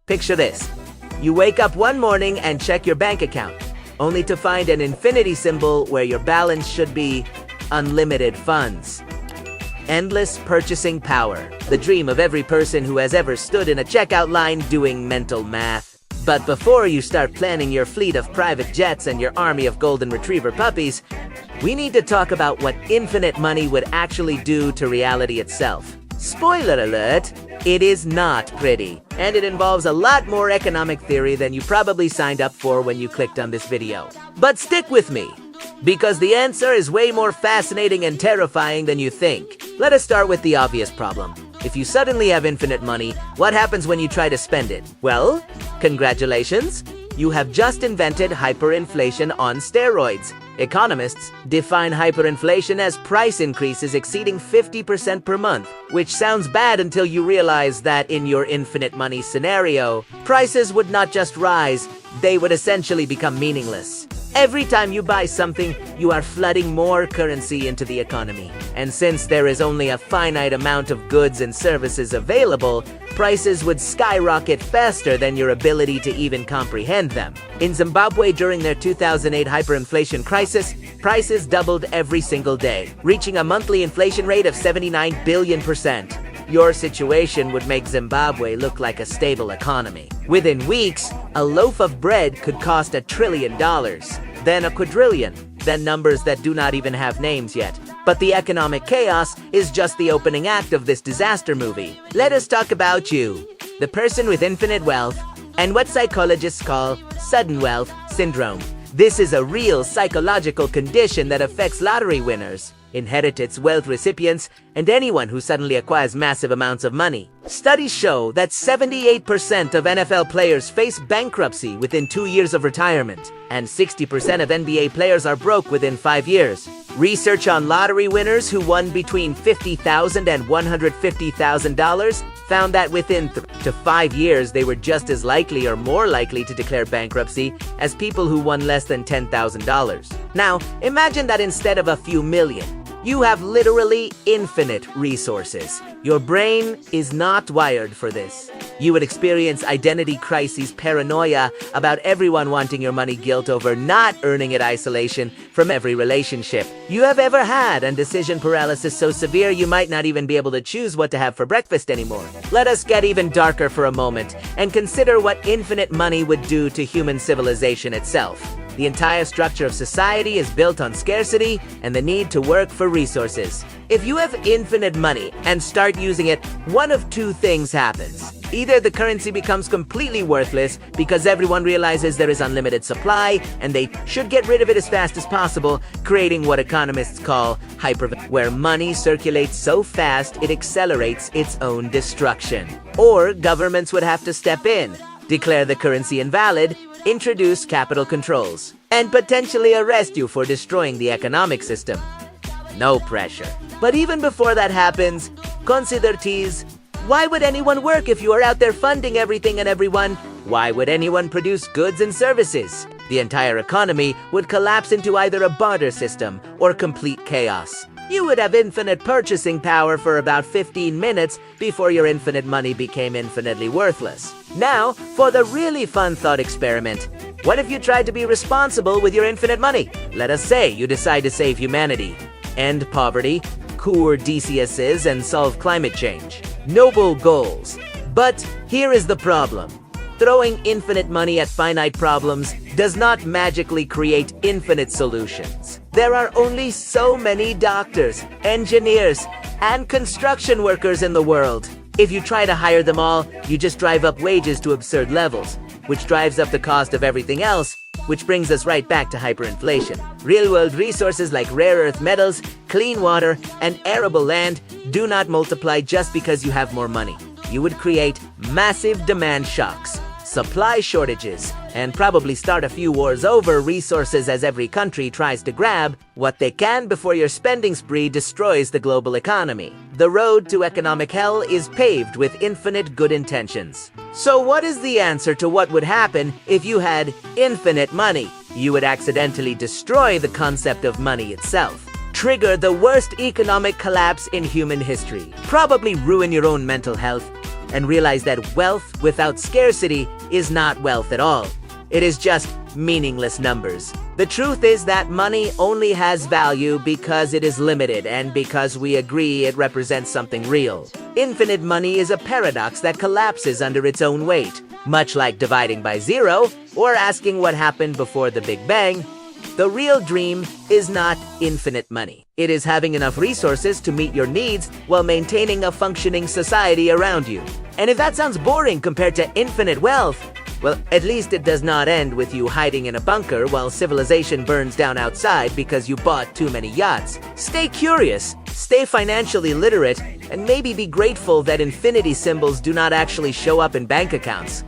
Picture this. You wake up one morning and check your bank account, only to find an infinity symbol where your balance should be unlimited funds. Endless purchasing power, the dream of every person who has ever stood in a checkout line doing mental math. But before you start planning your fleet of private jets and your army of golden retriever puppies, we need to talk about what infinite money would actually do to reality itself. Spoiler alert, it is not pretty, and it involves a lot more economic theory than you probably signed up for when you clicked on this video. But stick with me, because the answer is way more fascinating and terrifying than you think. Let us start with the obvious problem. If you suddenly have infinite money, what happens when you try to spend it? Well, congratulations! You have just invented hyperinflation on steroids. Economists define hyperinflation as price increases exceeding 50% per month, which sounds bad until you realize that in your infinite money scenario, prices would not just rise, they would essentially become meaningless. Every time you buy something, you are flooding more currency into the economy. And since there is only a finite amount of goods and services available, prices would skyrocket faster than your ability to even comprehend them. In Zimbabwe during their 2008 hyperinflation crisis, prices doubled every single day, reaching a monthly inflation rate of 79 billion%. Your situation would make Zimbabwe look like a stable economy. Within weeks, a loaf of bread could cost $1 trillion, then a quadrillion, then numbers that do not even have names yet. But the economic chaos is just the opening act of this disaster movie. Let us talk about you, the person with infinite wealth, and what psychologists call sudden wealth syndrome. This is a real psychological condition that affects lottery winners, inheritance wealth recipients, and anyone who suddenly acquires massive amounts of money. Studies show that 78% of NFL players face bankruptcy within 2 years of retirement, and 60% of NBA players are broke within 5 years. Research on lottery winners who won between $50,000 and $150,000 found that within 3 to 5 years they were just as likely or more likely to declare bankruptcy as people who won less than $10,000. Now, imagine that instead of a few million, you have literally infinite resources. Your brain is not wired for this. You would experience identity crises, paranoia about everyone wanting your money, guilt over not earning it, isolation from every relationship you have ever had, and decision paralysis so severe you might not even be able to choose what to have for breakfast anymore. Let us get even darker for a moment and consider what infinite money would do to human civilization itself. The entire structure of society is built on scarcity and the need to work for resources. If you have infinite money and start using it, one of two things happens. Either the currency becomes completely worthless because everyone realizes there is unlimited supply and they should get rid of it as fast as possible, creating what economists call hyperinflation, where money circulates so fast it accelerates its own destruction. Or governments would have to step in, declare the currency invalid, introduce capital controls, and potentially arrest you for destroying the economic system. No pressure. But even before that happens, consider these. Why would anyone work if you are out there funding everything and everyone? Why would anyone produce goods and services? The entire economy would collapse into either a barter system or complete chaos. You would have infinite purchasing power for about 15 minutes before your infinite money became infinitely worthless. Now, for the really fun thought experiment. What if you tried to be responsible with your infinite money? Let us say you decide to save humanity, end poverty, cure diseases, and solve climate change. Noble goals. But here is the problem. Throwing infinite money at finite problems does not magically create infinite solutions. There are only so many doctors, engineers, and construction workers in the world. If you try to hire them all, you just drive up wages to absurd levels, which drives up the cost of everything else, which brings us right back to hyperinflation. Real-world resources like rare earth metals, clean water, and arable land do not multiply just because you have more money. You would create massive demand shocks, supply shortages, and probably start a few wars over resources as every country tries to grab what they can before your spending spree destroys the global economy. The road to economic hell is paved with infinite good intentions. So what is the answer to what would happen if you had infinite money? You would accidentally destroy the concept of money itself, trigger the worst economic collapse in human history, probably ruin your own mental health, and realize that wealth without scarcity is not wealth at all. It is just meaningless numbers. The truth is that money only has value because it is limited and because we agree it represents something real. Infinite money is a paradox that collapses under its own weight. Much like dividing by zero or asking what happened before the Big Bang, the real dream is not infinite money. It is having enough resources to meet your needs while maintaining a functioning society around you. And if that sounds boring compared to infinite wealth, well, at least it does not end with you hiding in a bunker while civilization burns down outside because you bought too many yachts. Stay curious, stay financially literate, and maybe be grateful that infinity symbols do not actually show up in bank accounts.